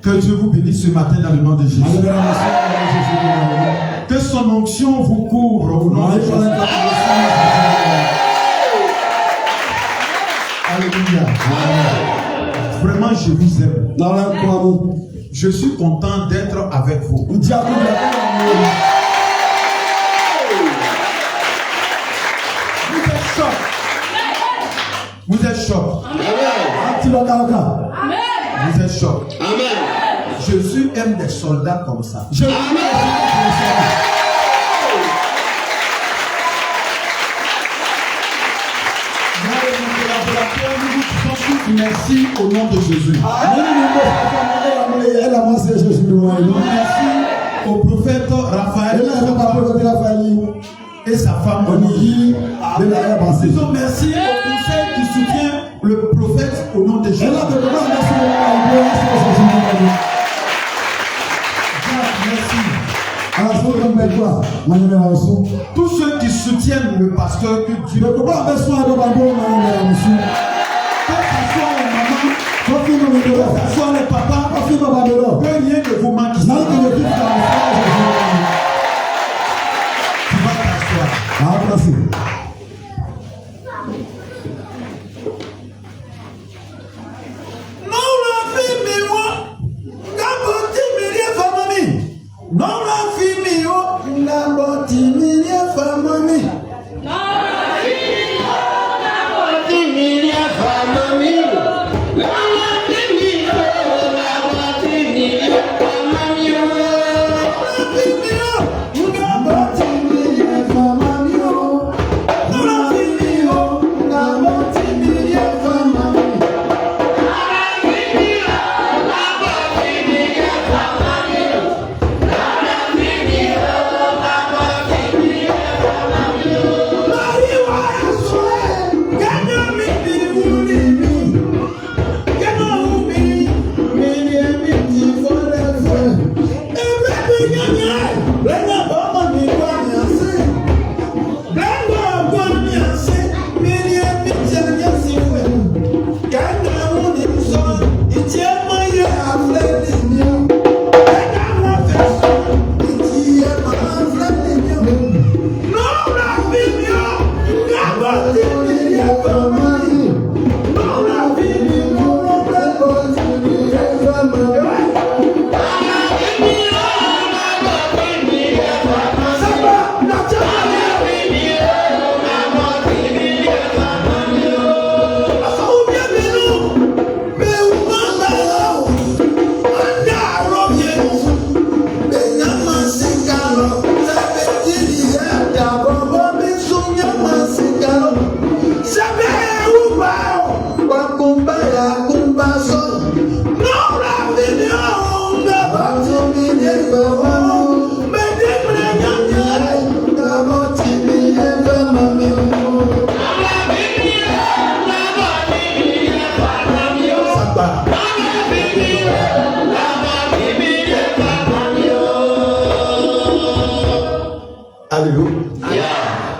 Que Dieu vous bénisse ce matin dans le nom de Jésus. Que son onction vous couvre au nom de Jésus. Alléluia. Vraiment, je vous aime. Je suis content d'être avec vous. Vous êtes choc. Vous êtes choc. Vous êtes choc. Je suis un des soldats comme ça. Merci au nom de Jésus. Merci au prophète Raphaël et sa femme. Disons merci au conseil qui soutient le prophète au nom de Jésus. Tous ceux qui soutiennent le pasteur que Dieu que ce soit les papas, que rien ne vous manque. Tu vas t'asseoir.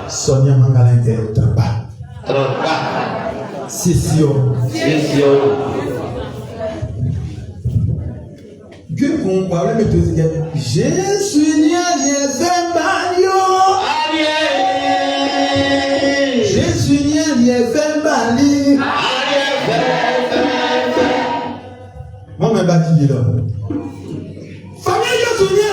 Sonia Mangalin est Trapa. Session. Que qu'on parle de tout ça. Je suis né je suis né moi me bâti là. Famille je suis né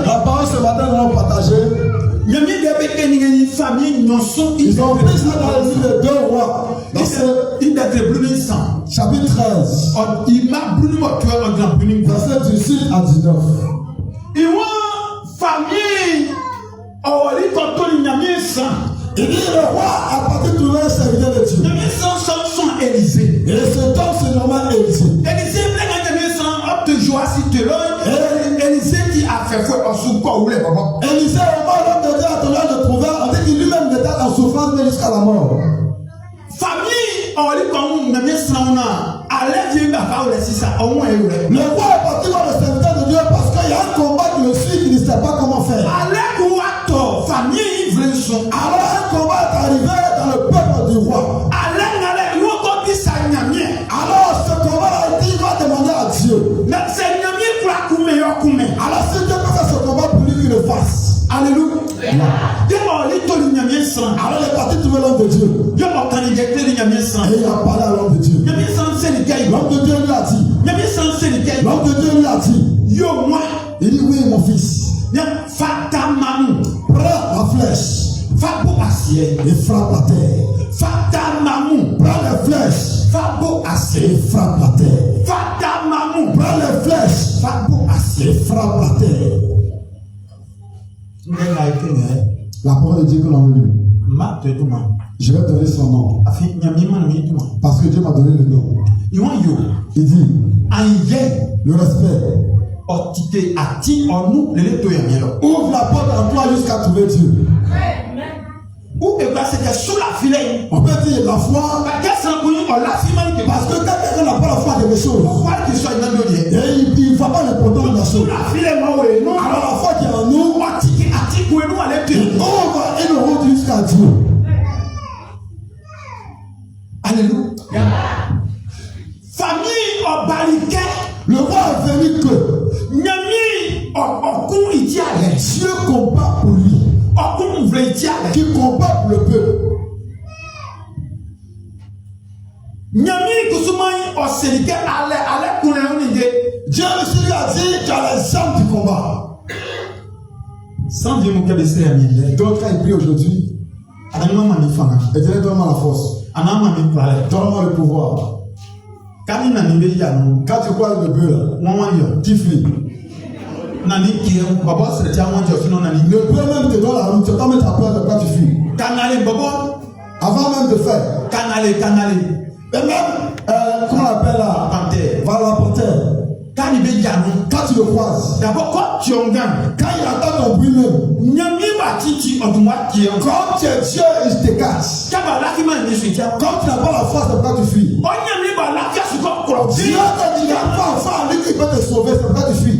La parole ce matin nous allons partager. Ils ont pris ça dans le livre de 2 rois. Chapitre 13. Verset 18 à 19. Il dit le roi a parti trouver un serviteur de Dieu. Et cet homme se nomme Élisée. Élisée qui a fait fouet en souffrant ou les babas. Élisée, au moment où l'homme de Dieu a trouvé de trouver, on dit qu'il lui-même était en souffrance mais jusqu'à la mort. Famille, on dit comme on a mis ça, on a allé dire ma parole, c'est ça, au moins. Le roi est parti voir le serviteur de Dieu parce qu'il y a un combat qui le suit, qui ne sait pas comment faire. Allez, quoi, famille, il veut son. Alors un combat est arrivé dans le peuple du roi. Allez, il va comme ça, alors ce combat-là, il va demander à Dieu. Mais c'est Nyamie pour la coumer. Alors si Dieu peut faire ce combat pour lui qu'il le fasse. Alléluia. Alors il est parti trouver l'homme de Dieu. Et il a parlé à l'homme de Dieu. L'homme de Dieu lui a dit. L'homme de Dieu lui a dit. Il dit oui mon fils. Prends la flèche. Et frappe la terre. Prends les flèches. Et frappe la terre. Prends les flèches. Et frappe la terre. La parole de Dieu que l'on a lu. Je vais donner son nom. Parce que Dieu m'a donné le nom. Il dit le respect. Ouvre la porte en toi jusqu'à trouver Dieu. On peut dire la foi. Parce que quand quelqu'un n'a pas la foi de quelque chose, il ne voit pas l'importance de la chose. Alors la foi qui est en nous, on va et le route jusqu'à Dieu. Alléluia. Famille au baliquet. Le roi est venu que Dieu combat pour lui. Qui combat pour le peuple. Dieu aussi lui a dit tu as les armes du combat. Sans Dieu, mon cœur de donc quand il prie aujourd'hui, et Dieu donne-moi la force. Donne-moi le pouvoir. Quand tu vois le bœuf là, tu fuis. Le bœuf même te donne la route, tu vas mettre à peur de quoi tu fuis. Avant même de faire. Et même, comment on appelle là? Voilà la panthère. Quand tu le croises, d'abord quand tu en gagnes, quand il attend ton bruit même, quand tu es Dieu, il te cache. Quand tu n'as pas la force, c'est pourquoi tu fuis. Dieu te dit, il n'a pas enfin lui qui peut te sauver, c'est pourquoi tu fuis.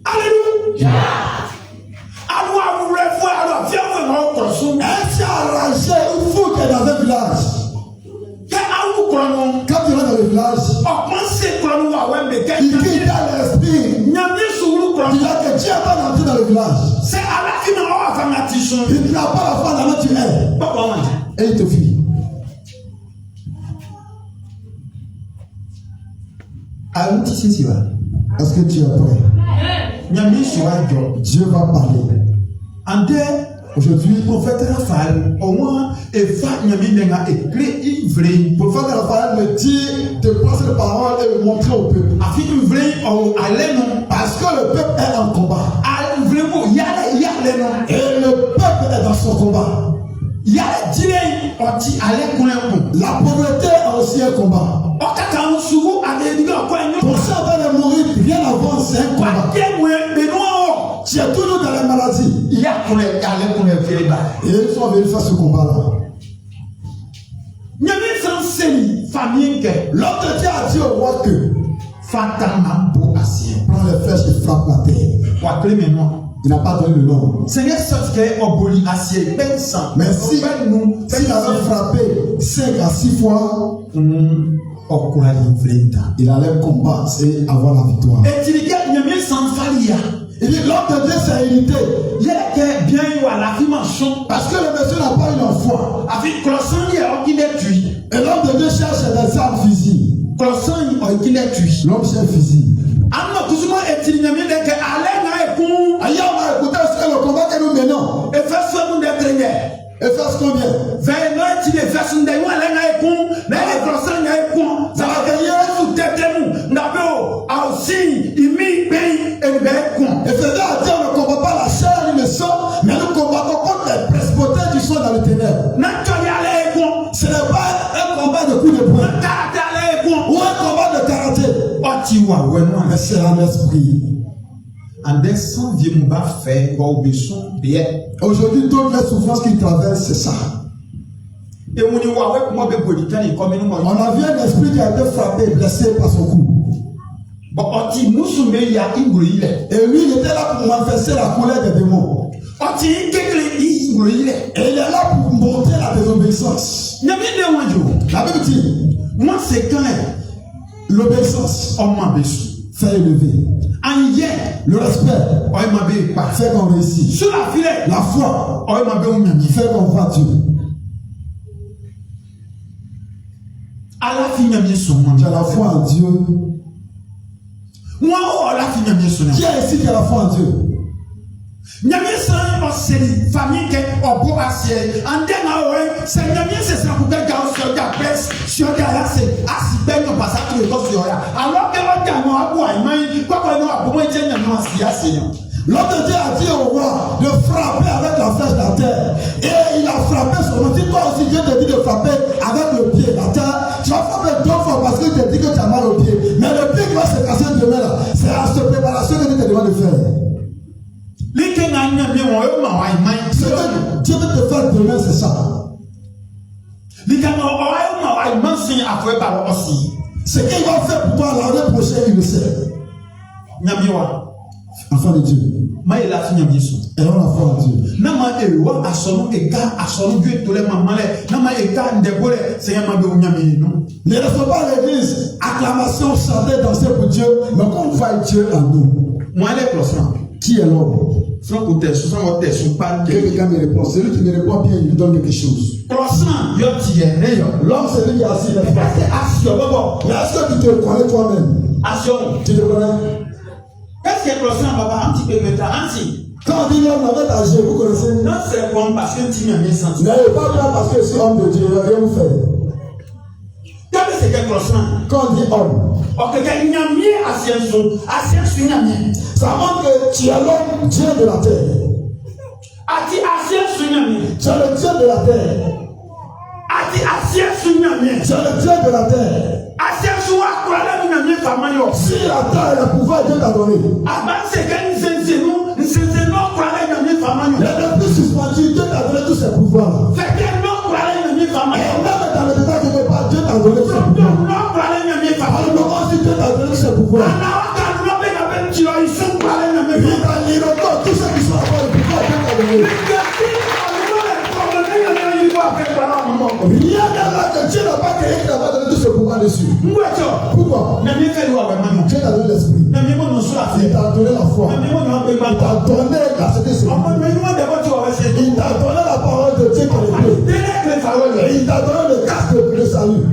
Alléluia. Est-ce arrangé une foule qui est dans un village? Quand tu es dans le village, il quitte l'esprit. Il a que Dieu va entrer dans le village. Il n'a pas la foi dans tu es. Et il te fuit. Est-ce que tu es prêt? Dieu va parler. Aujourd'hui, le prophète Raphaël, au moins, le prophète Raphaël me dit de prendre cette parole et de montrer au peuple. Parce que le peuple est en combat. Et le peuple est dans son combat. La pauvreté a aussi un combat. Pour ça, on va mourir bien avant, c'est un combat. Tu es toujours dans la maladie. Et ils sont venus faire ce combat-là. L'autre Dieu a dit au roi que prends les flèches et frappe la terre. Il n'a pas donné le nom. Mais si il avait frappé 5 à 6 fois, il allait combattre et avoir la victoire. Il dit l'homme de Dieu c'est unité. Parce que le monsieur n'a pas eu la foi. Et l'homme de Dieu cherche des armes physiques. L'homme cherche physique. Ailleurs on a écouté le combat que nous menons. Et faire ce qu'on vient. Et faisait à dire, on ne combat pas la chair ni le sang, mais nous combattons contre les principautés qui sont dans les ténèbres. Ce n'est pas un combat de coups de poing ou un combat de karaté. Mais c'est un esprit. Aujourd'hui, toutes les souffrances qu'il traverse, c'est ça. On a vu un esprit qui a été frappé, blessé par son cou. Et lui, il était là pour manifester la colère des démons. Et il est là pour montrer la désobéissance. La Bible dit, moi c'est quand l'obéissance fait élever. Le respect fait qu'on réussit. La foi fait qu'on voit Dieu. Tu as la foi en Dieu. Qui est ici qui a la foi en Dieu? L'homme de Dieu a dit au roi de frapper avec la flèche la terre. Et il a frappé son nom. Si toi aussi Dieu te dit de frapper avec le pied la terre, tu vas frapper 2 fois parce qu'il te dit que tu as mal au pied. Mais le pied qui va se casser demain là, c'est à cette préparation que Dieu te demande de faire. Ce que Dieu veut te faire demain, c'est ça. Ce qu'il va faire pour toi l'année prochaine, il le sait. Enfant de Dieu. Et on a foi en Dieu. Ne restons pas à l'église, acclamation, chanter, danser pour Dieu, mais qu'on voit Dieu en nous. Qui est l'homme? Quelqu'un me répond. Celui qui me répond bien, il lui donne quelque chose. L'homme, c'est lui qui est assis. Mais est-ce que tu te connais toi-même? Tu te connais? Quand on dit l'homme avec âgé, vous connaissez? Non, c'est bon parce que tu m'as mis senti. Mais pas bien parce que je suis homme de Dieu, il va rien vous faire. Quand on dit homme, ça montre que tu es l'homme, Dieu de la terre. Tu es le Dieu de la terre. Tu es le Dieu de la terre. Si la terre est le pouvoir, Dieu t'a donné. Les plus suspendus, Dieu t'a donné tous ses pouvoirs. Et même dans le détail de pas, Dieu t'a donné ses pouvoirs. Alors aussi Dieu t'a donné ses pouvoirs. Tous ceux qui sont encore le pouvoir, Dieu t'a donné. Rien n'a là que Dieu n'a pas créé qui n'a pas donné tout ce pouvoir dessus. Pourquoi? Dieu t'a donné l'esprit. Il t'a donné la foi. Il t'a donné la sécurité. Il t'a donné la parole de Dieu qui est le. Il t'a donné le casque de salut.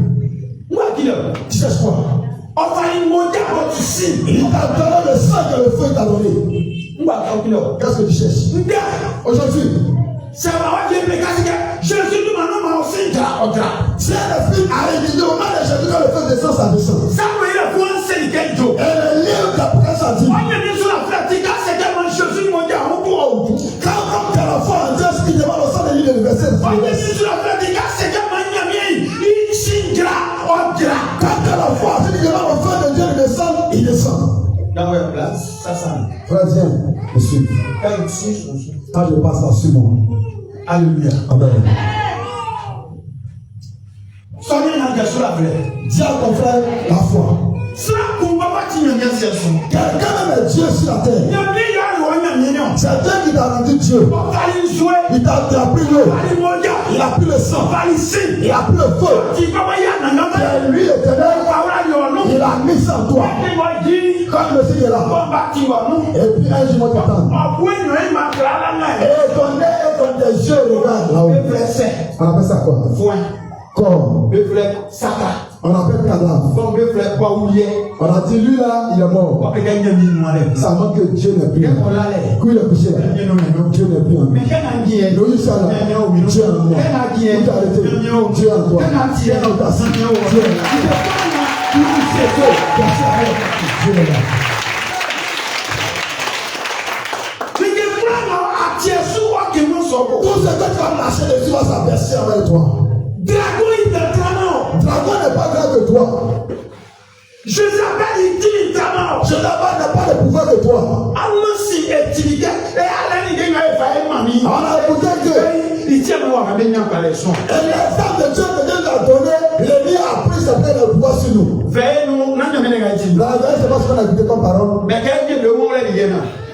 Tu cherches quoi? Il t'a donné le sang que le feu t'a donné. Qu'est-ce que tu cherches? Aujourd'hui, c'est Jésus nous maintenant aussi. Si un esprit arrive, il dit au nom de Jésus que le feu descend, ça descend. Et le livre de l'Apocalypse dit quand tu as la foi en Dieu, ce qui demande au sein de l'île de verset. Quand tu as la foi, ce qui demande au feu de Dieu de descendre, il descend. Dans votre place, ça sent. Frère, viens, monsieur. Quand je passe là, suis-moi. Alléluia. Amen. Dis à ton frère la foi. Quelqu'un même est Dieu sur la terre. C'est Dieu qui t'a rendu Dieu. Il t'a pris l'eau. Il a pris le sang. Il a pris le feu. C'est lui l'éternel. Il a mis ça en toi. Comme le Seigneur est là. Et puis un jour, t'attends. Et ton nez et ton yeux regardent là-haut. On appelle ça quoi? Corps. On appelle cadavre. On a dit lui là, il est mort. Ça montre que Dieu n'est plus là. Quand il est couché là, Dieu n'est plus en lui. Loïc ça là, Dieu est en moi. Vous arrêtez, Dieu est en toi. Dieu est en ta vie, Dieu est là. Dieu est là. marcher dessus va s'apercer avec toi. Dragon est Dragon n'est pas grave de toi. Jezabel est tellement. Jezabel n'a pas le pouvoir de toi. Allons-y et Tiliga. Et Alain il va faire mamie. On a écouté que il tient moi à venir par les sons. et les femmes de Dieu que Dieu nous a donné, l'ennemi a pris sa pleine pouvoir sur nous. Veillez nous, n'a jamais négativé. La vérité, c'est pas ce qu'on a écouté comme parole. Mais quelqu'un de où on l'a dit.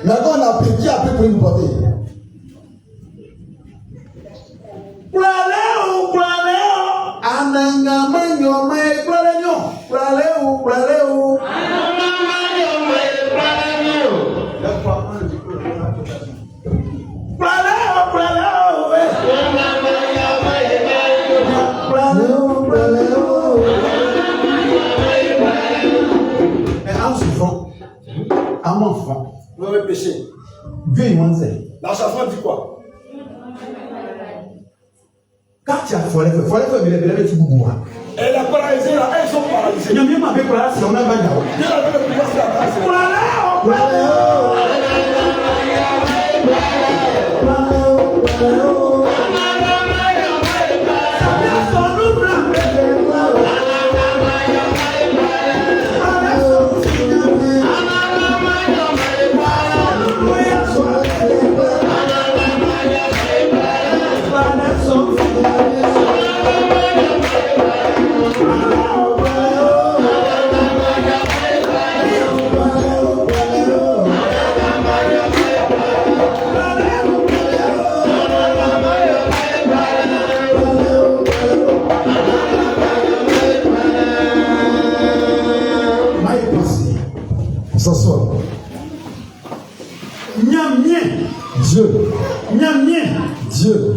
Maintenant, on a pris qui a pris pour nous porter. Ananga manyo mai pralenyo. Praleu. Un enfant. Le péché. Dieu il m'a dit. La chanson dit quoi? Quand tu as folle, il est petit boubou. Et la paralysée là, elles sont paralysées. Il y a même avec la si on a pas d'argent. Dieu a donné le pouvoir sur la paralysée. S'assoit. Dieu. Dieu.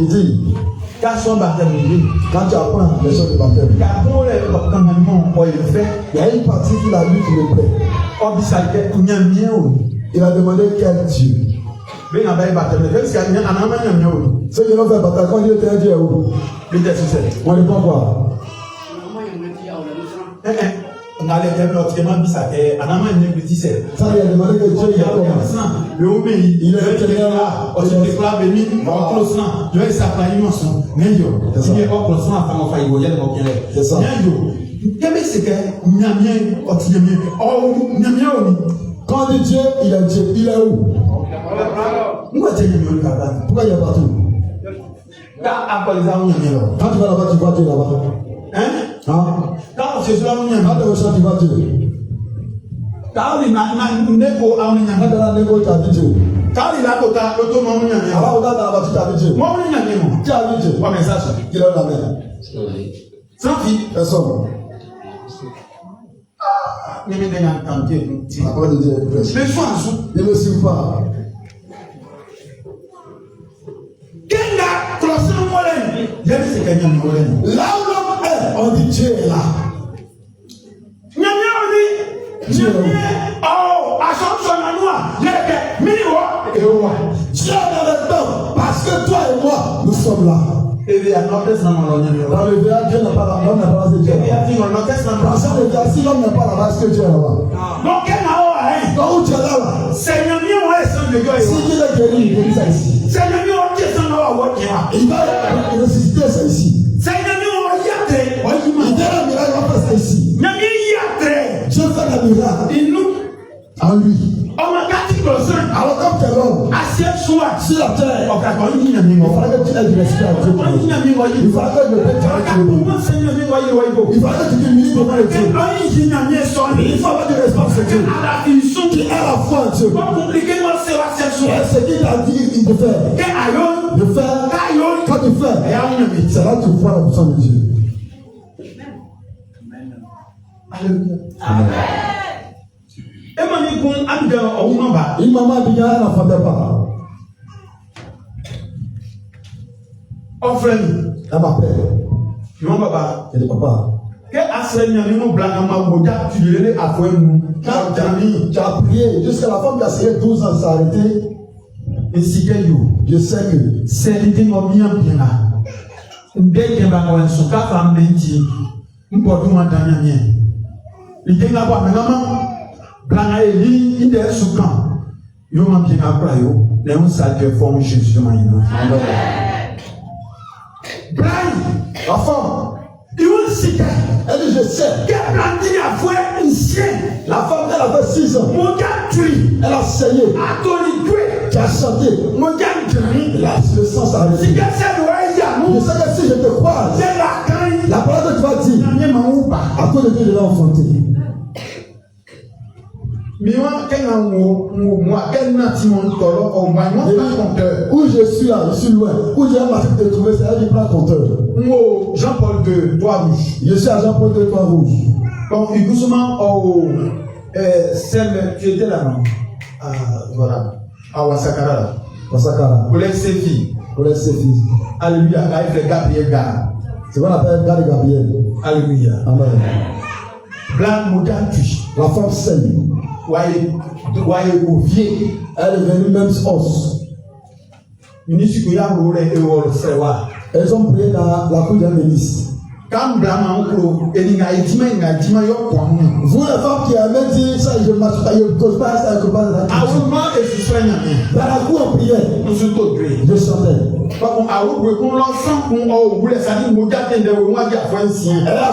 Il dit, quand tu apprends les choses de baptême, il y a une partie qui la lui qui le plaît. Il a demandé quel Dieu. Ceux qui l'ont fait baptême, quand Dieu était un Dieu où? On ne peut pas voir. On a les développements qui s'appellent Anama Nebutissel. Ça, il a demandé que Dieu y a commencé. Le Omeyi, Il est là, on se déclare béni, on close là, je vais s'appeler une mention. Nenyo, il est au close là, on va y aller, on va y aller. C'est ça. Nenyo, qu'est-ce que Nyamien, Otinyamien, oh, Nyamien, quand on dit Dieu, il est Dieu. Il est où? pourquoi tu es Nyamien là-bas? Pourquoi il est partout? Quand les gens Nyamien là. Quand tu vas là-bas, tu vois Dieu là-bas. Hein? Quand c'est là, Quand tu vas tu vois Dieu. Quand il n'a pas Quand tu vas négo, tu as vu Dieu. quand il a côté l'automne Nyamien. Alors, dans la voiture, tu as vu Dieu. Moi, Nyamien. Tu as vu Dieu. Oh, mais ça, Il est la mer. sans fille. Personne. Nyamien n'a pas entendu. La parole de Dieu est fraîche. Les soins sous. Il ne suit pas. Kenga, croissant molen. Il y a des Kenyans molen. Là où l'homme est, on dit Dieu est là. Nyamia on dit. Dieu. Oh, à son son manoir. Il y a des mini-wa. Et wa. Dieu est dans le temps. Parce que toi et moi, nous sommes là. Et il y a notre sang Dans le verre, Dieu n'est pas là. L'homme n'est pas là, c'est Dieu. il y a dit on notre sang. Dans le verre, si l'homme n'est pas là, est-ce que Dieu est là-bas? Donc Kenga o hein. Quand où Dieu est là? C'est Nyamia on est sans de Dieu. Si Dieu est guéri, il guérit ça ici. C'est Nyamia on est sans de wa kia. Il va ressusciter ça ici. C'est Nyamia on yate. Il dit la miracle, il va faire ça ici. Nyamia yate. Dieu fait la miracle Il nous en lui. on m'a gâté croissant. Alors comme tu es l'homme, Assiette soit. sur la terre, On va quand il y a mis il fallait que tu aies du respect à Dieu. il y a mis wa Il fallait que le peuple t'arrête de Comment c'est Nyamia wa ibo? Il fallait que tu t'humilies devant le Dieu. Il y a mis son. Il faut avoir du respect pour ce Dieu. Qui est la foi en Dieu. Pas compliqué, moi, c'est la Et sexuelle. ce qu'il a dit, il te fait. Et aïe, De faire. aïe, Quand tu fais, et aïe, c'est là que tu vois la puissance de Dieu. et moi, je suis un gars, on m'en va. Une maman dit, elle n'entendait pas. Offre-le. Elle m'appelle. Tu m'en vas pas. Elle dit, papa, Que enseigne nous blanc ma boda tu le à foi nous. quand tu as prié jusqu'à la femme qui a essayé 12 ans de s'arrêter, Et si que you, je sais que c'est l'idée de bien bien là. Dès que va on se cap en menti, on peut tout entendre rien. L'idée là pas maintenant blanc a eli il est sous camp. Yo m'a bien après yo, les on ça que forme Jésus maïna. La femme. Elle dit, je sais. La femme, elle avait 6 ans. Elle a saigné. Tu as chanté. Là, le sang s'arrête. Je sais que si je te croise, la parole que tu vas dire, à cause de Dieu, je l'ai enfanté. Où je suis là, je suis loin. Où j'ai un marché de te trouver, c'est elle qui prend compteur. Jean-Paul II, Trois-Rouges. Je suis à Jean-Paul II, Trois-Rouges. Donc, doucement, celle qui était là-bas. Voilà. À Wasakara. Wasakara. Pour les filles. Pour les filles. Alléluia. Avec Gabriel Gare. C'est quoi l'appelle Gare Gabriel. Alléluia. Amen. Blanc Moudantu. La femme saigne. Elle est venue même os. Elles ont prié dans la cour d'un ministre. Vous, les femmes qui avaient dit ça, je ne marche pas, je ne cause pas ça, je ne cause pas ça. Dans la cour, on priait. Je chantais. Et à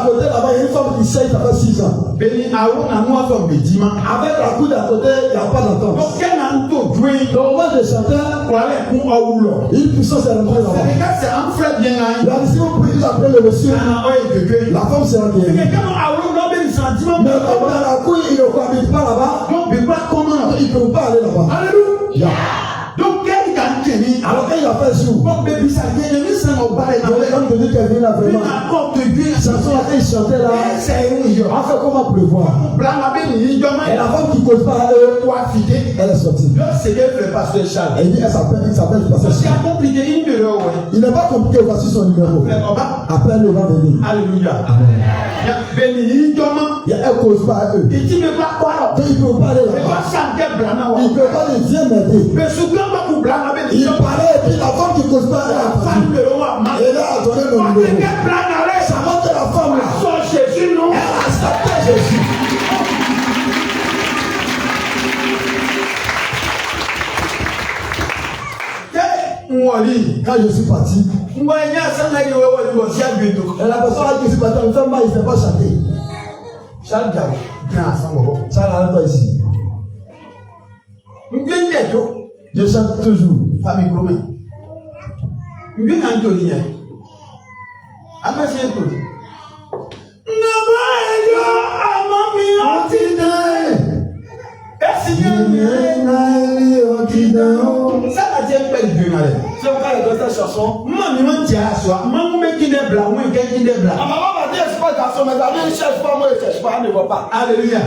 côté là-bas, il y a une femme qui saigne, ça fait 6 ans. Avec la cour d'à côté, il n'y a pas d'attente. Donc, moi, je chantais. Une puissance est rentrée là-bas. Il a dit, si vous priez après le monsieur, la femme sera guérie. Mais dans la cour, il ne cohabite pas là-bas. Il ne peut pas aller là-bas. Alléluia. Donc, alors qu'il a fait jour, comme te dit qu'elle vient là vraiment. Chanson là, il chantait là. En fait, comment pleuvoir? Et la femme qui ne cause pas, elle est sortie. Elle dit, elle s'appelle Pasteur Charles. Il n'est pas compliqué, voici son numéro. Après, elle va venir. Alléluia. Elle ne cause pas à eux. Donc, il ne peut pas aller là-bas. Il ne peut pas les viens m'aider. Il parlait et puis la femme qui cause pas, elle a donné le numéro. Ça montre que la femme là, elle a accepté Jésus. Quand je suis parti, et la personne qui suis parti, il ne sait pas chanter. Charles Diabo, Charles n'arrête pas ici. Je chante toujours. Famille Gromé. Bien Anthony. Amasé tout. Nabayo amami otida. Esinyami otida. Ça va dire pas du bien. C'est pourquoi il doit cette chanson. Maman me tient à soi. Maman me qui est blanc, moi qui est blanc. Maman va dire c'est pas garçon, mais la vie cherche pas, moi je cherche pas, ne va pas. Alléluia.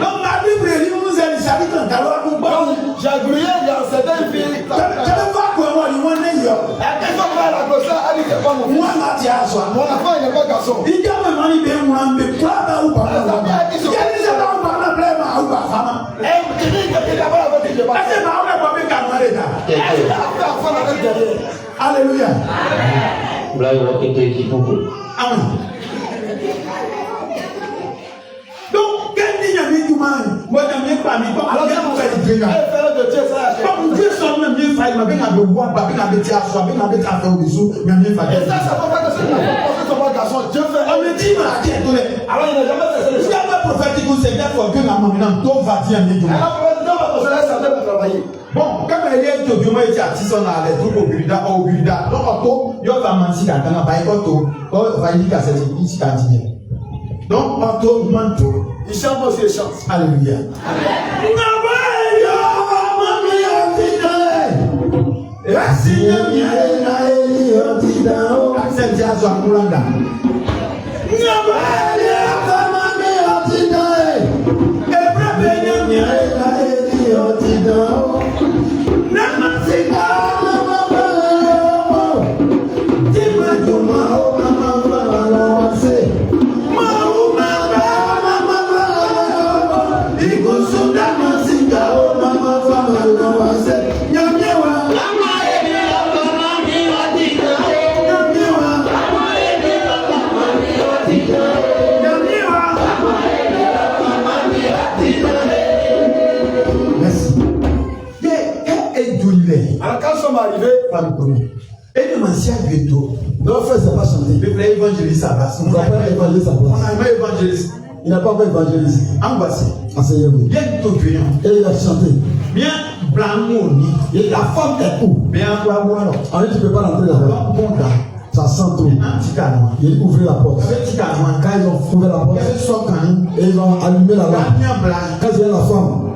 Donc la Bible dit nous allons savoir quand alors nous bon. J'ai grillé dans certaines filles. Tu ne vas quoi moi du moins n'est yo. Elle va faire la grosse elle dit c'est pas mon. Moi ma tient à soi. Mon enfant il n'est pas garçon. Il dit mais moi il bien moi me quoi ou pas. Il dit c'est pas on parle plein ou pas femme. Eh tu dis que tu d'abord avec tes pas. C'est pas on va pas camarade là. Alléluia. Amen. Donc, quel dit y'a mis tout mal? Moi, j'aime bien pas mis. Alors, il y a mon frère Dieu. Comme Dieu sonne, même bien failli, mais bien à boire, pas bien à mettre à soi, bien à mettre à faire au bisou, mais bien failli. Et ça, ça peut pas que c'est la garçon. Dieu fait. On me dit, mais qui est donné? Alors, il n'a jamais fait ça. Si il y a un prophétique où c'est bien pour que la maman, donc va dire à Dieu. Alors, Dieu va poser la santé pour travailler. Bon, comme elle est tout du moins été artiste, on a les trucs au Bulida. Donc, auto, il y a un mansi qui a un bail auto, va y dire que c'est ici qui a dit. Donc, auto, manteau, il chante aussi, il chante. Alléluia. Alors quand nous sommes arrivés, et le mancien du tout, Notre frère ne sait pas chanter. Le frère évangéliste à base. On n'a pas évangéliste à On place. n'a pas évangéliste. Il n'a pas encore évangélisé. Embassé. Enseignez-vous. Bien tout bien. Et il a chanté. Bien blanc Et la femme est où? bien quoi alors. En fait, tu ne peux pas rentrer là-bas. Bon gars. Ça sent trop. Un petit calme. Il ouvre la porte. Un petit calme. Quand ils ont ouvert la porte, Il y avait soit quand et ils ont allumé la lampe. bien blanc. Quand il y a la femme,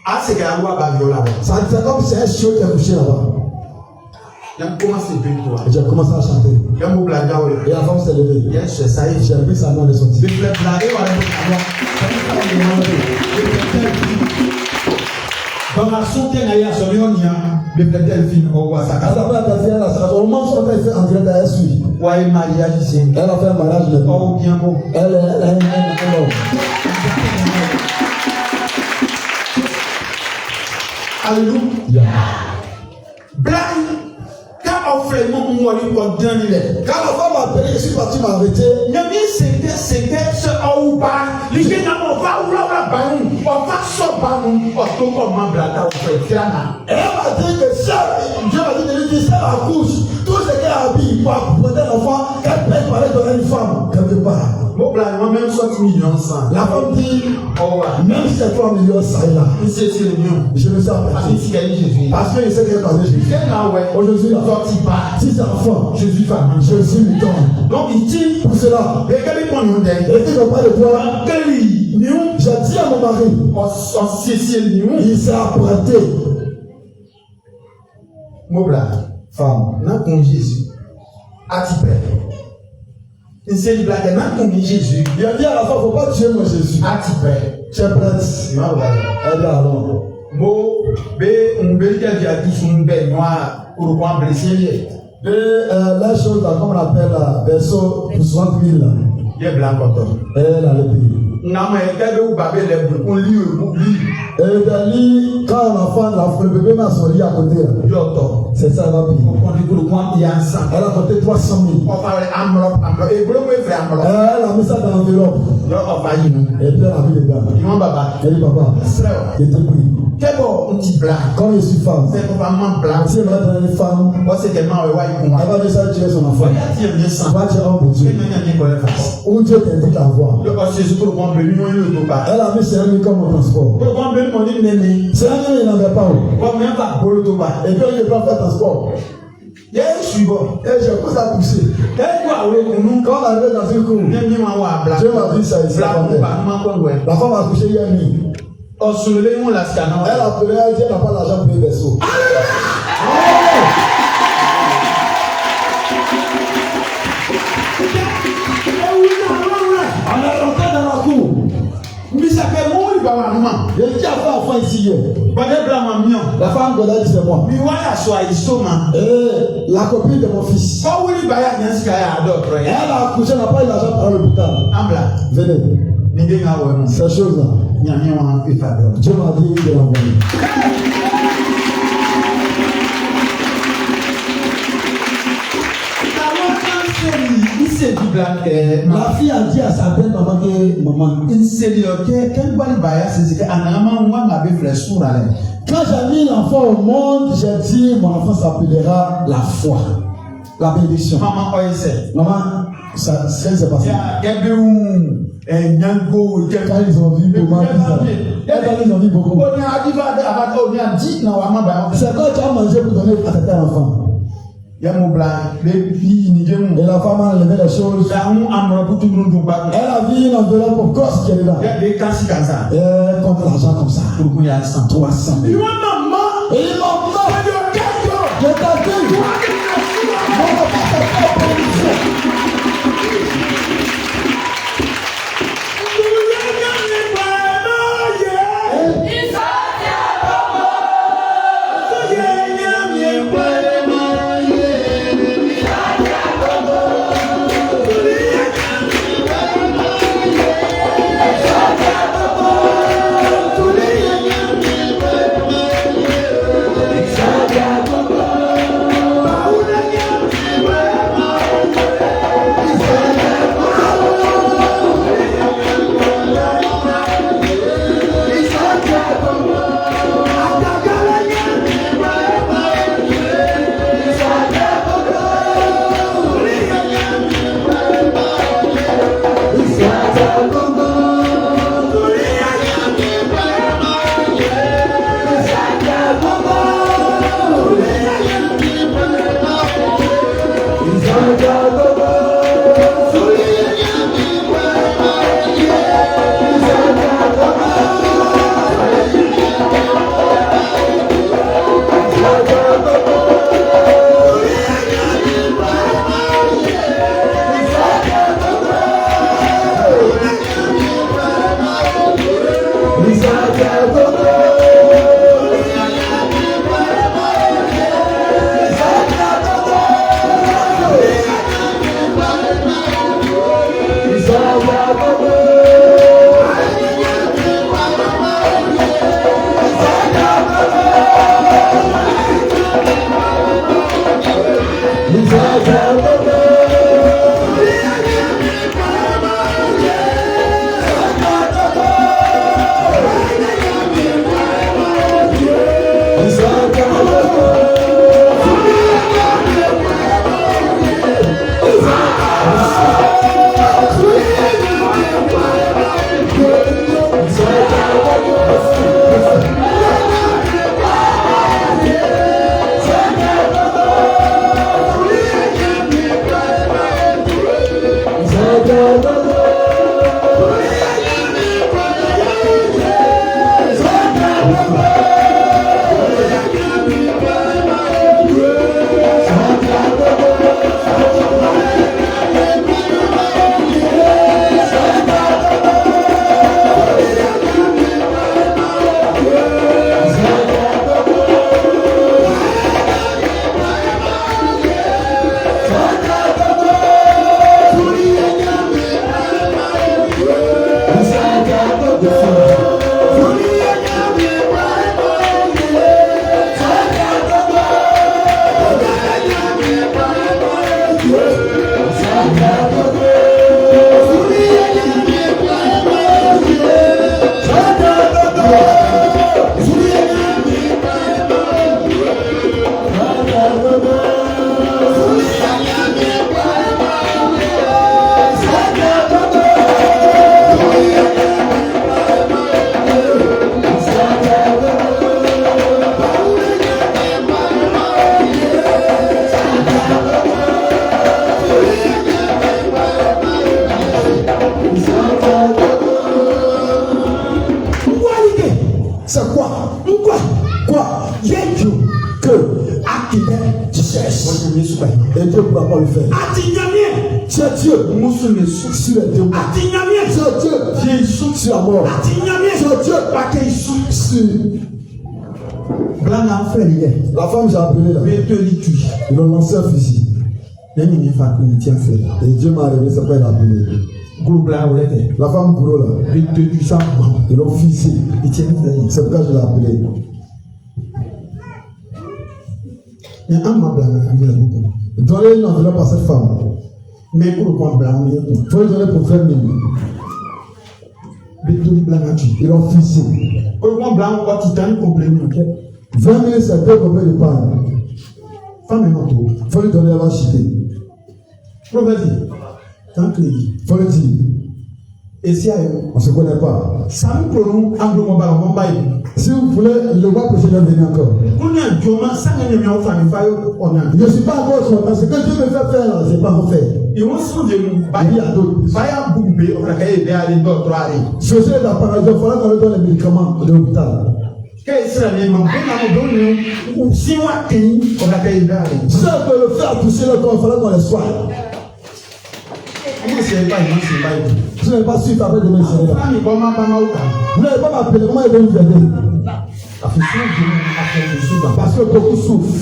Ah, c'est qu'il y a un roi là-bas. c'est comme si un chiot qui est couché là-bas. Il a commencé à bien toi. Et j'ai commencé à chanter. Il y a un mot blanc. Et la femme s'est levée. Il y a un chef, ça y est. J'ai pris sa main de sortie. Le frère blanc, il va dans la santé, il y a son nom, le frère Delphine, au WhatsApp. Elle a fait un affaire, au moment où elle fait entrer dans la suite. Ouais, mariage ici. Elle a fait un mariage de Oh, bien beau. Elle a un homme. Alléluia. Blanc, quand on fait mon mot, il va donner. Quand la femme m'a appelé, je suis parti m'arrêter. C'était ce ou pas. Les gens n'ont pas ou là, on va sortir, on va comment blata au fait. Elle m'a dit que ça, Dieu m'a dit de lui dire ça la couche. Tout ce qu'elle a habillé pour apporter l'enfant, qu'elle peut parler de une femme, quelque part. Moi-même, 60 millions sans. La femme dit, Oh, même si c'est 3 millions, ça est là. c'est le mieux. Je me suis aperçu. Parce que je sais qu'elle parlait Jésus. Aujourd'hui, la femme dit pas. Si c'est enfant, Jésus femme. Jésus lui donne. Donc il dit, Pour cela, et quel est mon nom et qu'il n'a pas de toi, j'ai dit à mon mari, il s'est apprêté. Mobla, Femme, n'a con Jésus. Atipé. Il s'est dit, blague, n'a con Jésus. il a dit à la femme, il ne faut pas tuer mon Jésus. Atipé. Tu es prête. Elle dit alors. Mo, be, on veut dire qu'il y a tout son bel noir pour pouvoir blesser. Et la chose là, comme on appelle là, verso pour 60 000 là, Il est blanc comme elle a le pays. n'a mais elle ou babé les boules, on lit au lit. Et Dali, quand l'enfant, le bébé m'a son lit à côté là, Yoto. c'est ça, elle va payer. On dit pour le coin, il y a un sang. Elle a compté 300 000. On va faire enveloppe. Et vous le faire enveloppe. Elle a mis ça dans l'enveloppe. On va y nous. Et puis elle a mis les gars. Ils vont baba. Elle dit papa, il était pris. Quel bon, un petit blanc. Quand je suis femme, C'est vraiment blanc. si elle va être une femme, Moi, c'est tellement ouais, elle va dire ça tuer son enfant. il y a bien sang. Elle va tirer un bout de Dieu. Où Dieu t'indique la voie. Le Jésus pour le prendre le million, il ne peut pas. Elle a mis c'est un million comme au transport. Pour le prendre le million, il n'est C'est un million, il n'en avait pas. pas. Même pas pour le toba. Et puis on ne peut pas faire transport. Il y a un suivant. Et j'ai commencé à pousser. Quel quoi, oui, pour nous. Quand on arrive dans une cour, Bien, bien, moi, blanc. Dieu m'a dit ça ici. Blanc, pas, ouais. La femme a couché hier nuit. On se lève, on la scanne. Elle a appelé, elle dit elle n'a pas l'argent pour les berceaux. On est rentré dans la cour. Mais ça fait mon il va avoir maman. Et qui a fait enfant ici hier? Pas de blanc, maman. La femme de là dit c'est moi. Mais voilà, soit il soma. Et la copine de mon fils. Pas où il va y avoir un sky à d'autres. Elle a accouché, elle n'a pas eu l'argent pour aller à l'hôpital. Ambla. Venez. N'idée n'a pas. Ces choses-là, Il y a un peu de faveur. Dieu m'a dit de l'envoyer. Il s'est dit blanc. La fille a dit à sa belle maman que maman, Il s'est dit, ok, quel bon il va y avoir, c'est que en moi, ma belle frère sourd à l'air. quand j'ai mis l'enfant au monde, j'ai dit mon enfant s'appellera la foi, la bénédiction. Maman, quoi il sait? Maman, ça s'est passé. Nyango, Quand ils ont vu comment ils ont vu beaucoup. C'est quand tu as mangé pour donner à cet enfant. Et la femme a enlevé les choses. Elle a vu une enveloppe pour gosse qui est là. Et elle compte l'argent comme ça. 300 000. Et maman, je t'ai dit, mon enfant s'est fait bénédiction. Et Dieu ne pourra pas le faire. C'est Dieu sur les deux. C'est Dieu sur la mort. C'est Dieu sur. La femme, j'ai appelé là. Ils l'ont lancé un fusil. Et Dieu m'a révélé, c'est pas il a appelé. La femme bourreau là. Ils l'ont fusillé. C'est pourquoi je l'ai appelé. Donnez une enveloppe à cette femme. Mais pour le compte blanc, il faut lui donner pour 20 000. Ils l'ont fixé. 20 000, c'est peu combien de pain. Il faut lui donner la vache. Il faut lui dire. Et si on ne se connaît pas. Si vous voulez, le roi précédent venir encore. Je ne suis pas encore sur parce que Dieu me fait faire là, je n'ai pas fait. Il y a d'autres. Je sais la parole, il faudra qu'on lui donne les médicaments de l'hôpital. Si on peut le faire pousser le corps, il faudra qu'on les soigne. Je n'ai pas su après demain. Vous n'avez pas m'appeler, comment il va vous aider? Parce que beaucoup souffrent.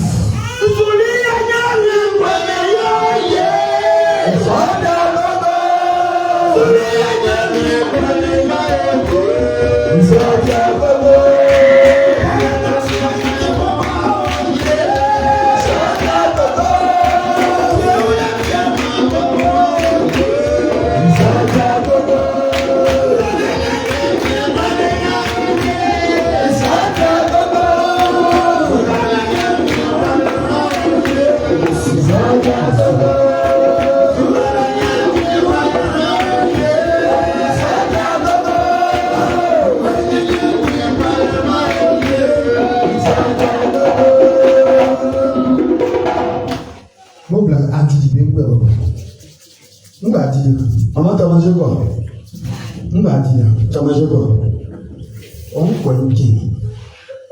Maman, t'as mangé quoi? T'as mangé quoi?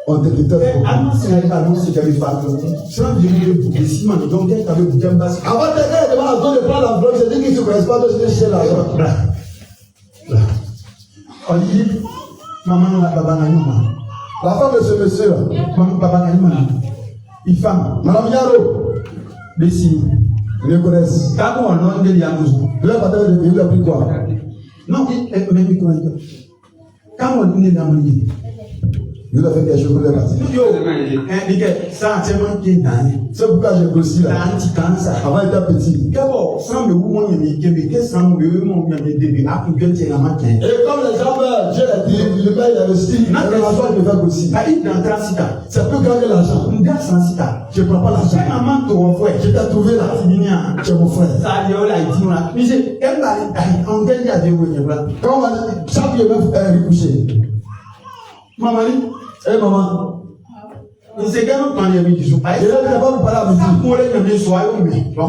On te dit avant de gagner devant la zone de prendre la bloc, c'est dit qu'ils ne se connaissent pas, donc je vais chercher l'argent. Maman, la baba, la femme de ce monsieur-là. maman, papa, une femme. Madame Yaro, Bessie. ils le connaissent. Quand on a de Yamouzo. Il a pas de il a pris quoi? Non, même quand on a de Yamouzo. Il a fait quelque chose pour les parties. Ça, c'est moi qui est dans. C'est pourquoi j'ai grossi là. Avant, il était petit. Et comme les gens meurent, Dieu l'a dit, le père il a investi. L'argent il devait grossir. C'est plus grand que l'argent. Je ne prends pas l'argent. Je t'ai trouvé là. Tu es mon frère. Quand on va dire, chaque jour, il va recoucher. Maman, Eh maman, il s'est gagné quand il y a mis du soupe. je ne vais pas vous parler à midi. Il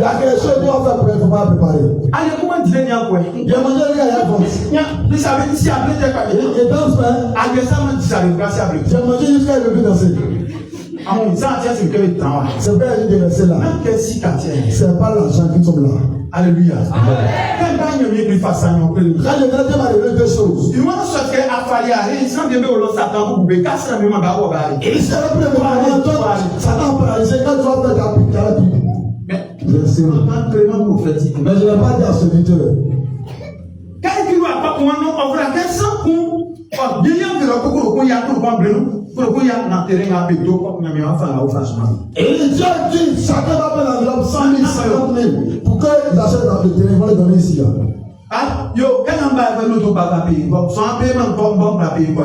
y a quelque chose qu'on va faire pour il ne faut pas préparer. Allez, comment tu viens quoi? Il y a mangé rien à l'avance. Vous savez, si après t'es pas bien. Et danse, hein. Agressivement, tu savais pas si après. J'ai mangé jusqu'à le plus danser. Ah bon, ça, c'est que le temps. C'est vrai, il est resté là. Même que si quand tu es. C'est pas l'argent qui tombe là. Alléluia. Quand il y a mis plus face à nous, Quand je viens m'a révélé deux choses. il va se faire affaler à rien, sans bien au Satan pour couper, casser la mémoire d'abord. Et c'est le premier moment, toi, Satan paralysé quand tu vas faire ta pique. Mais, Bien sûr. vraiment prophétique. Mais je ne vais pas dire à ce serviteur. Quand il ne va pas pour un nom, on va faire ça pour. Bien, il y a beaucoup de gens qui ont compris. Pour qu'il y ait un terrain à pédo, comme il y a un enfant à la face. Et Dieu dit, chacun va prendre l'enveloppe 100 000, 50 000. Pour qu'ils achètent dans le terrain, ils vont les donner ici. Ah, yo, quand on va faire notre papa payer, sans paiement, bon, pour payer, quoi.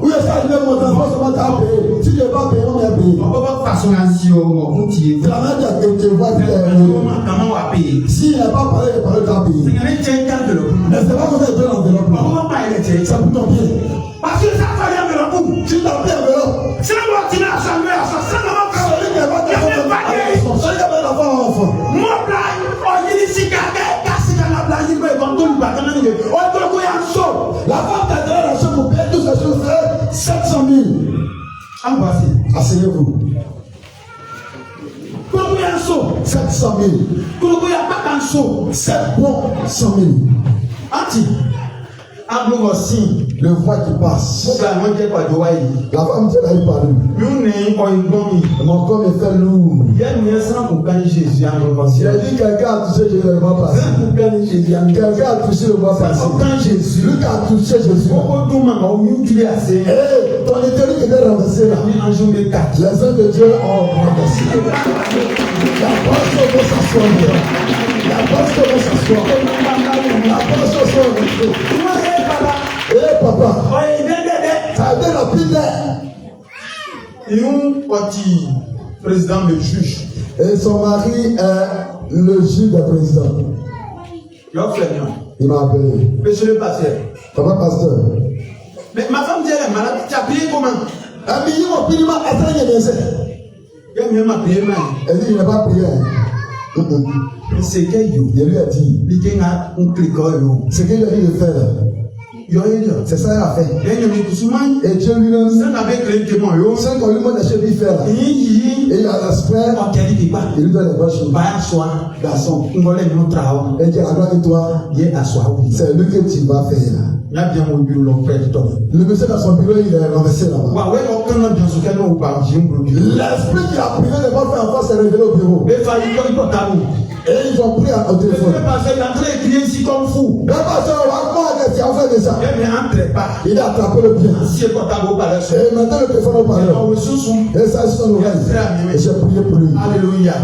Oui, ça, il est mon enfant, c'est pas à payer. Si je ne vais pas payer, on va payer. On va pas façon ainsi, on tire. C'est la même chose que tu vois. Comment on va payer? S'il n'a pas parlé, il parle de payer. C'est qu'il y a un tiers d'enveloppe. Mais c'est pas comme ça que tu as l'enveloppe. On va pas y aller, C'est pour ton pied. parce que ça fait l'enveloppe. Tu n'as pas l'enveloppe. C'est la loi qui n'a jamais à ça. C'est la loi qui Celui qui n'a pas d'enfant, celui qui n'a pas d'enfant. moi, blague, on dit ici, casse dans la blague, il va y avoir tout le bâtiment. On va le couiller en saut. La femme t'a donné la chambre pour payer toutes ces choses, c'est 700 000. En voici. Asseyez-vous. Pour le couiller en saut. 700 000. Pour le couiller pas en saut. C'est bon, 100 000. Anti. En gros, aussi. Le voix qui passe. Pour la moitié, pas de waï. La femme dit elle a parlé. Nous n'ayons pas une bonne. Mon corps est fait lourd. Il y a une raison pour gagner Jésus en revanche. Il a dit quelqu'un a touché Jésus le mois passé. Quelqu'un a touché le mois passé. Aucun Jésus. Lui qui a touché Jésus. Beaucoup de maman ont eu du assez. Eh, ton éternité était renversée là. Un jour de 4. Les hommes de Dieu ont renversé. La porte va s'asseoir. La porte va s'asseoir. La porte va s'asseoir. Eh papa. Ça a été rapide. Et un petit président le juge. Et son mari est le juge du président. Il m'a appelé. Monsieur le pasteur. Papa pasteur. Mais ma femme dit elle est malade. Tu as payé comment? Elle dit mon pili m'a atteint les essais. Elle m'a payé mal. Elle dit il n'a pas prié. C'est qu'elle dit. Il lui a dit. Il a un cliqueur. Ce qu'il a dit de faire. C'est ça qu'il a fait. Et Dieu lui-même, c'est qu'on lui demande de lui faire. Et il a l'esprit, il lui donne les bonnes choses. Garçon, et Dieu la gloire de toi, c'est lui que tu vas faire. Le monsieur dans son bureau, il est renversé là-bas. L'esprit qui a privé de votre enfant s'est révélé au bureau. Et ils ont pris au téléphone. Le pasteur, on va croire que tu as fait de ça. Il a attrapé le pied. Et maintenant le téléphone au parleur. Et ça, c'est son oreille. Et j'ai prié pour lui. Alléluia.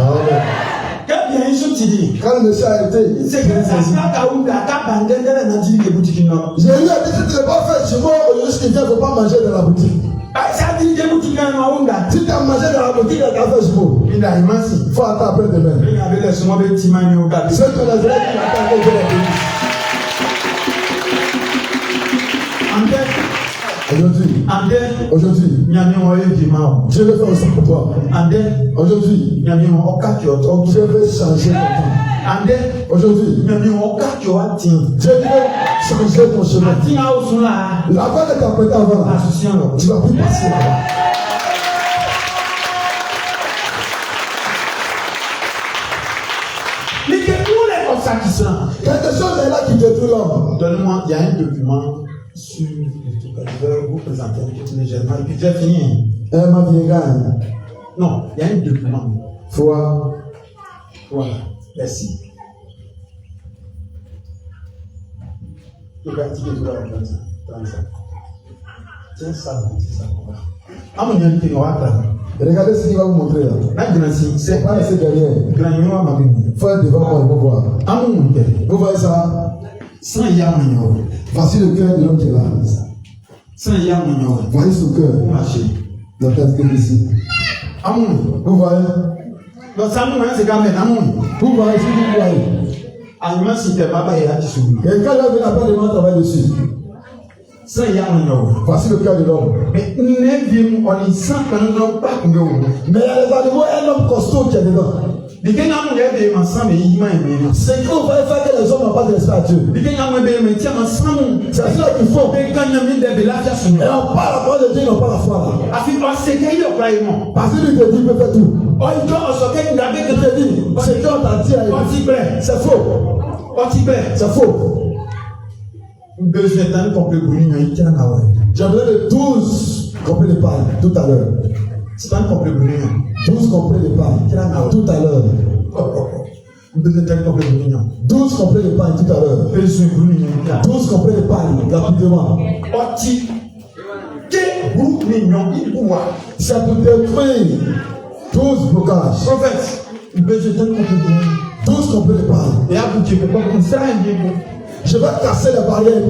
Quand le monsieur a été, j'ai eu à dire que tu ne pas faire chez moi, aujourd'hui, il ne faut pas manger dans la boutique. Si tu as mangé dans la boutique, tu as fait chez moi. Il faut attendre après demain. C'est que les élèves qui m'attendent de la bénisse. Aujourd'hui, Dieu veut faire aussi pour toi. Aujourd'hui, Dieu veut changer ton temps. Aujourd'hui, Dieu veut changer ton chemin. La voie que tu as prêtée avant, tu vas plus passer là-bas. Quelque chose est là qui détruit l'homme. Donne-moi, il y a un document sur le truc que je vais vous présenter légèrement. Et puis j'ai fini. Ma vieille gagne. Non, il y a un document. Foi. Voilà, merci. Il va tirer tout là comme ça. Tiens ça, c'est ça. Ah, mon Dieu, il va faire. Regardez ce qu'il va vous montrer là. Maintenant, c'est Pas laisser derrière. grand ma vie. Faut être devant moi, il faut voir. Ah, mon Dieu. Vous voyez ça? Sans yam, Voici le cœur de l'homme qui est là. sans yam, Voyez son cœur. marché. Dans le casque ici. Ah, mon. Vous voyez? Donc, ça, mon, c'est quand même, ah, mon. Vous voyez ce que vous voyez? Ah, moi, si t'es pas et à tu souris. Et quand l'homme vient après, il va travailler dessus. Sans yam, Voici le cœur de l'homme. mais nous ne vivons on est sans que nous n'avons pas de Mais il y a les animaux, un homme costaud qui est dedans. Les gens qui ont ensemble, ils m'ont aimé. C'est qu'on va faire que les hommes n'ont pas de respect à Dieu. Les gens qui ont aimé, tiens, ensemble. C'est ça qu'il faut. Mais quand il y a mis des belages à son Et on parle la parole de Dieu, ils n'ont pas la foi là. afin de se gagner au croyant. Parce qu'il te dit, il peut faire tout. Oh, il doit se gagner avec Il te dit, ce qu'on t'a dit, c'est faux. C'est faux. Besoin d'un complet brûlé, il tient à ouais. J'ai besoin de 12 complets de paille tout à l'heure. C'est un complet brûlé. 12 complets de paille tout à l'heure. Besoin d'un complet brûlé. 12 complets de paille tout à l'heure. Besoin brûlé. 12 complets de paille, rapidement. Oti. Quel groupe mignon, il pouvoir. Ça peut détruire 12 blocages. Prophète, besoin d'un complet brûlé. 12 complets de paille. Et à bout de pas comme ça, il est bon. Je vais casser les barrières.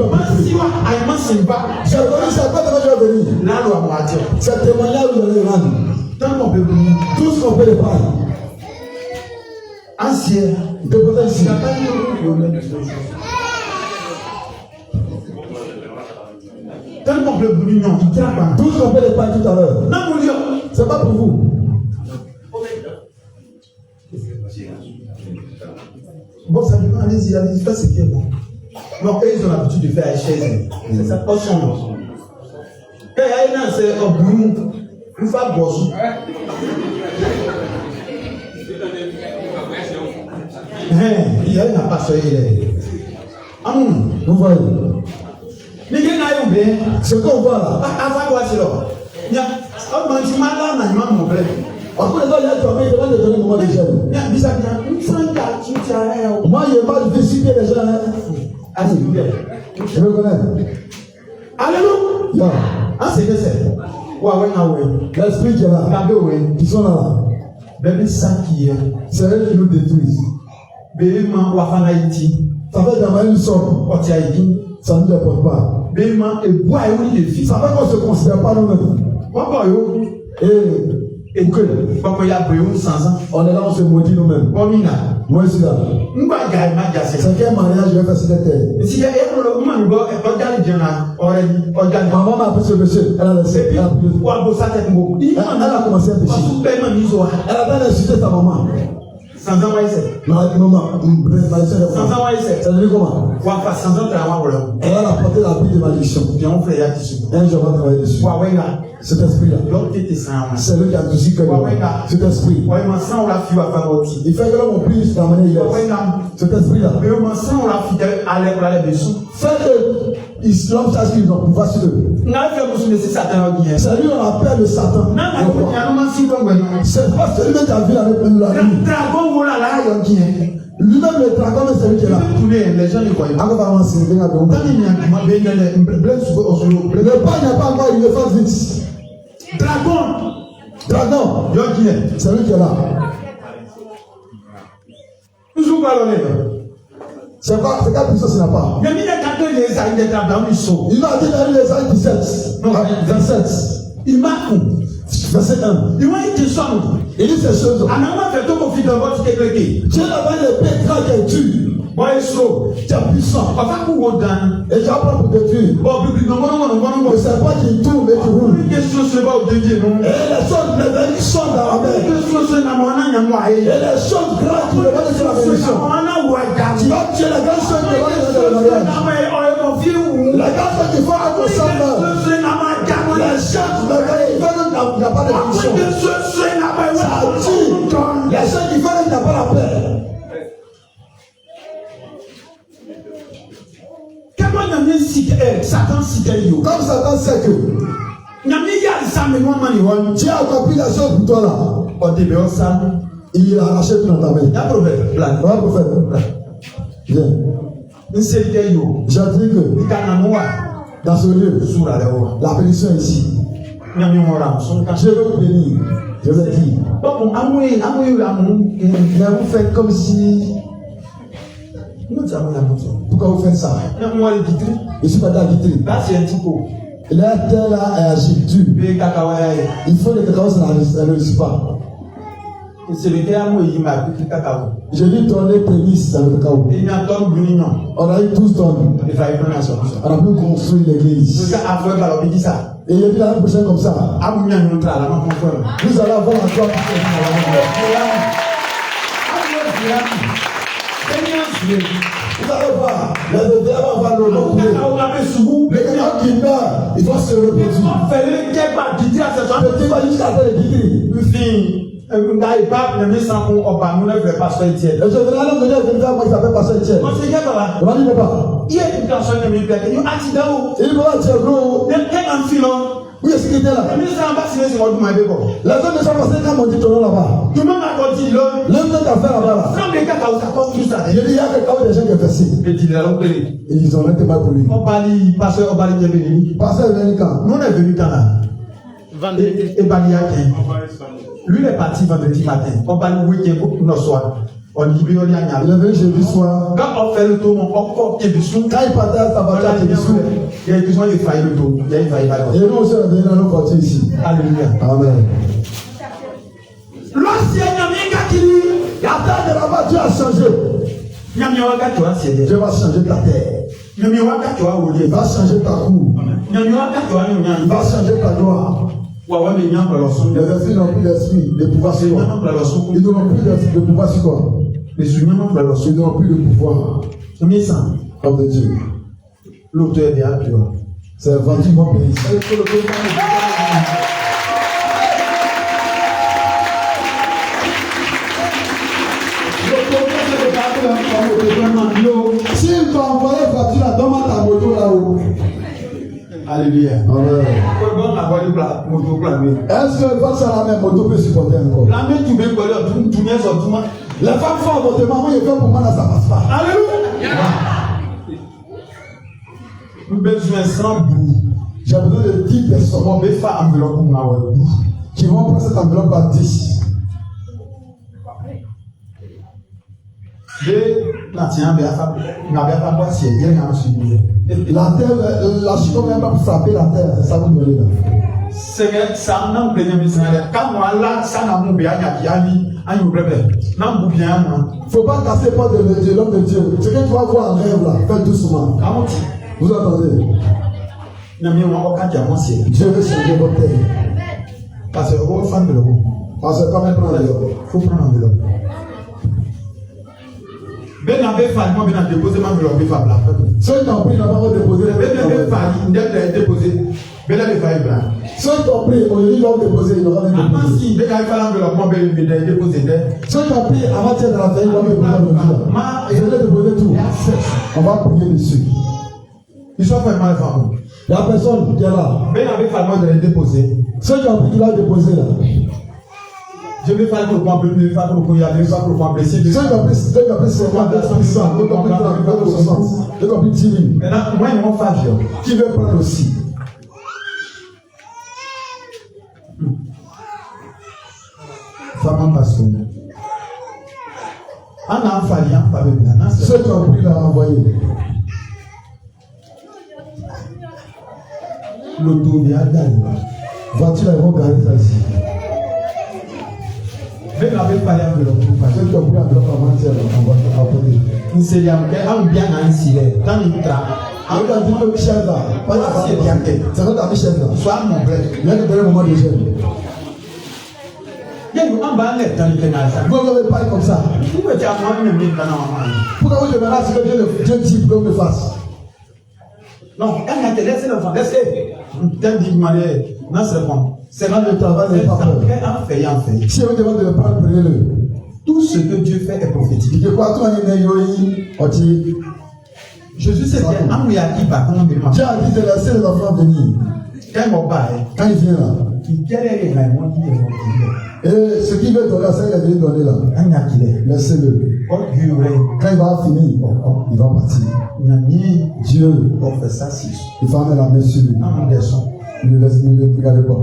Si moi, Aïman Simba, J'ai venu, c'est pas demain je vais venir. la loi m'a dit. C'est témoignage où vous allez rendre. Tant qu'on peut venir. 12 complets de paille. Ancien. De côté ici. Il n'y a pas de problème. Tant qu'on peut venir, il tient pas. 12 complets de paille tout à l'heure. Non, mon Dieu. C'est pas pour vous. Bon, ça dépend, allez-y, faites ce qui est bon. Donc, eux, ils ont l'habitude de faire la chaise. C'est ça, pas son nom. Et là, c'est un boum. Une femme bosse. Il y a une passion. Vous voyez. Mais il y a un bien. Ce qu'on voit là. Avant quoi, c'est là. Il y a un bâtiment là, on a mon frère. Après, il y a toi, il demande de donner le moment de gêne. Moi, il n'y a pas de disciple des gens. Alléluia. Je me connais. Alléluia. Ah, c'est que c'est. L'esprit qui est là. Qui sont là. Bébé ça qui est. C'est eux qui nous détruisent. Bébé man wafana iti. Ça fait d'abord une sorte. Oti aïdi. Ça ne nous apporte pas. Bébé man et bois et oui les filles. Ça fait qu'on ne se considère pas nous-mêmes. Papa yo. Et que papa ya béou sans ans. On est là, on se maudit nous-mêmes. Bomina. Moi, je suis là. Mba gaï ma gassé. C'est quel mariage je vais faire sur cette terre? Si il y a un man go et regarde Diana. Regarde. Maman m'a appris ce monsieur. Elle a laissé. Elle a commencé à pécher. Elle a bien insulté ta maman. Sans ans, Maman, sans ans, ça veut dire comment? sans ans, Elle va apporter la pluie de malédiction. Un jour, on va travailler dessus. Cet esprit-là. C'est lui qui a touché que cet esprit. Il fait que l'homme prie sur la manière il cet esprit-là. Fait que l'homme sache qu'ils ont pouvoir sur eux. C'est lui, on appelle le Satan. C'est pas celui qui a vu avec nous la nuit. Lui-même, le dragon, c'est celui qui est là. Les gens ne voient pas. Encore avant, c'est le pas n'est pas encore, il le fait vite. Dragon, c'est lui qui est là. C'est pas, c'est quelle puissance il n'a pas. Il m'a dit dans les années 17. Non, 27. Il m'a Verset 1. il Il dit ces choses. Dieu n'a pas le pétrole qui est dur. Tu es puissant. Et tu apprends pour détruire. Le serpent qui tourne et qui roule. Et les choses merveilleuses sont dans la mer. Et les choses grandes qui reviennent sur la bénédiction. Tu vas tuer la grande chose qui reviennent sur le mariage. La grande chose qui va être ensemble. Les choses merveilleuses qui n'a pas de bénédiction. Ça tue. Les choses qui font qu'il n'a pas la paix. Satan cite Comme Satan sait que tu as accompli la chose pour toi là, il a arraché tout dans ta main. Un prophète. Viens. J'ai dit que dans ce lieu, la bénédiction est ici. Je vais vous bénir. Je vais dire. Mais vous faites comme si. Pourquoi vous faites ça? Je suis pas dans Vitry. La terre là est agitée. Il faut que le cacao ça ne réussit pas. Je lui donnais prémisse dans le cacao. On a eu 12 tonnes. On a pu construire l'église. Et il y a dit l'année prochaine comme ça. Vous allez avoir la joie. Vous allez voir, les bébés vont avoir le nom. Les gens qui meurent, ils vont se reproduire. Petit va jusqu'à faire les guider. Et je vais aller venir à moi qui s'appelle Pasteur Etienne. On va dire pas. Il va dire gros. Oui, est-ce qu'il était là? Les gens ne sont pas quand on dit ton nom là-bas. L'homme qui a fait là-bas là. Il y a quelqu'un des gens qui ont versé. Et ils ont été mal pour lui. Pasteur venu quand? Nous on est venu quand là? Lui il est parti vendredi matin. On va le week-end pour nos soirs. On dit il est venu jeudi soir. Quand on fait le tour, on porte Kébissou. Quand il partait à sa voiture à Kébissou, il y a besoin de faillir le tour. Il y a une faille là. Et nous aussi on est venu dans nos quartiers ici. Alléluia. Amen. L'ancien Nyamienga qui dit, la terre de là-bas Dieu a changé. Dieu va changer ta terre. Il va changer ta cour. Il va changer ta gloire. Les esprits n'ont plus d'esprit de pouvoir sur toi. Ils n'ont plus de pouvoir sur toi. Ils n'ont plus de pouvoir. Comme de Dieu. L'auteur est bien pur. C'est vendu mon pays. S'il t'a envoyé voiture là, donne-moi ta moto là-haut. Alléluia. Amen. Est-ce que face à la même moto peut supporter encore? Les femmes font avortement, moi je fais pour moi là, ça passe pas. Alléluia. J'ai besoin de 10 personnes qui vont prendre cette enveloppe à 10. La terre, la chute même pas pour frapper la terre, c'est ça que vous voulez là. Faut pas casser pas de l'homme de Dieu. Ce que tu vas voir en rêve là, fais doucement. Vous entendez? Dieu veut changer votre terre. Parce que quand même prendre l'enveloppe, il faut prendre l'enveloppe. Ben avait fallu moi bien déposer ma enveloppe là. Ceux qui ont pris là-bas vont déposer. Ben avait fallu déposer. Ben avait fallu là. Ceux qui ont pris au lieu de déposer, ils n'auront pas déposé. Si ben avait fallu enveloppe moi ben déposer. Ceux qui ont pris avant de la veille, ils vont déposer. Je vais déposer tout. On va prier dessus. Ils sont vraiment informés. La personne qui est là. Ben avait fallu moi de les déposer. Ceux qui ont pris, ils vont déposer là. Je vais faire pour moi, je vais faire pour moi, je vais faire pour moi, blesser. J'ai compris, c'est moi, j'ai compris 10 000. Maintenant, moi, ils m'ont fait. Qui veut prendre aussi? Femme pasteur. En enfant, ceux qui ont pris l'a envoyé. L'auto vient d'aller. Voiture, ils vont garer ça ici. Ceux qui ont pris l'enveloppe avant-hier, on va apporter. Nous sommes bien ici. Dans le train. On va dire que Michel là. C'est bien fait. C'est notre ami Michel là. Soit mon frère. Il y a le dernier moment de jeûne. Vous ne pouvez pas comme ça. Pourquoi vous demandez ce que Dieu dit pour que je fasse? Non, laissez le faire. Laissez. C'est là le travail n'est pas fait. Si on demande de le prendre, prenez-le. Tout ce que Dieu fait est prophétique. Jésus s'est dit, Dieu a dit de laisser les enfants venir. Quand il vient là, et ce qu'il veut donner, c'est qu'il est venu donner là. Laissez-le. Quand il va finir, il va partir. Dieu, il va mettre la main sur lui. Ne le regardez pas.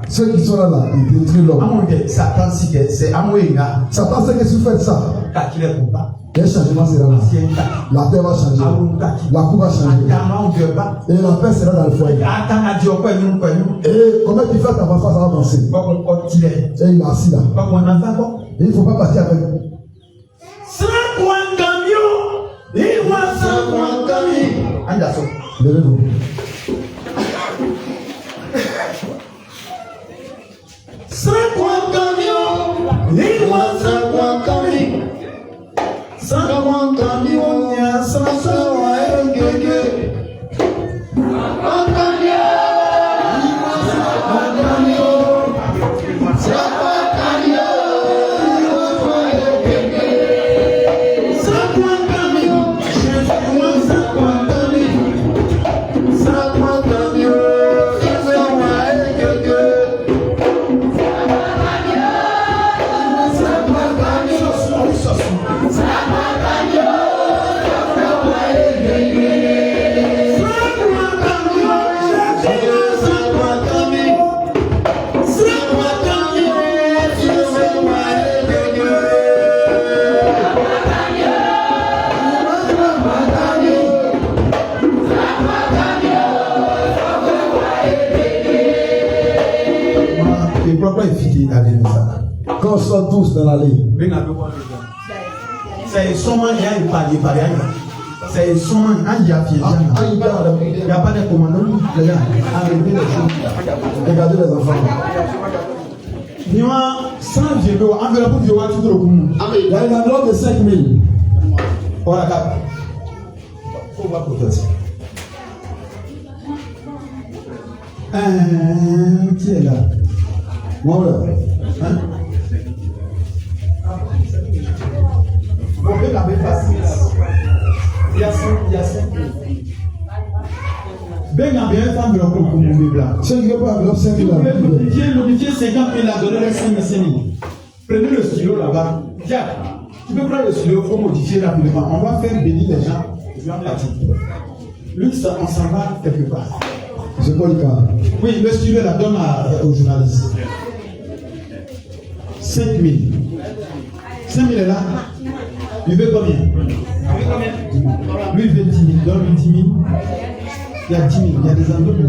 Ceux qui sont là, ils détruisent l'homme. Satan sait que si vous faites ça, un changement sera là. La terre va changer. La cour va changer. Et la paix sera dans le foyer. Et comment tu fais ta face, ça va avancer. Et il est assis là. Et il ne faut pas partir avec. Levez-vous. Quand on sort tous dans l'allée. C'est seulement il y a une palier. C'est seulement un diapie. Il n'y a pas de commandant. Regardez les enfants. Il y a 100 vélos, enveloppe de voiture au Koumou. Il y a une enveloppe de 5 000. Voilà, cap. Faut voir pour toi. Qui est là? Moi, là. Hein? Il y a 5. Ben, il y a bien une femme de la Koumou blanc. Ceux qui n'ont pas enveloppe 5 000. L'obligé 50 000 a donné les 5 000. Prenez le stylo là-bas. Tiens, tu peux prendre le stylo, il faut modifier rapidement. On va faire bénir les gens. Ils vont partir. Lui, on s'en va quelque part. C'est quoi le cas? Oui, le stylo la donne aux journalistes. 5 000. 5 000 est là. Il veut combien? Lui, il veut 10 000. Donne-lui 10 000. Il y a 10 000. Il y a des enveloppes.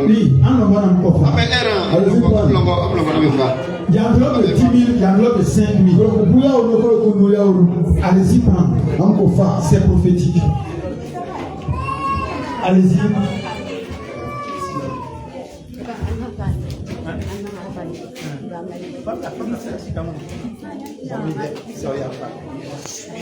Oui, un homme n'a pas fait. Il y a un enveloppe de 10 000, il y a un enveloppe de 5 000. Allez-y, prends. C'est prophétique. Allez-y.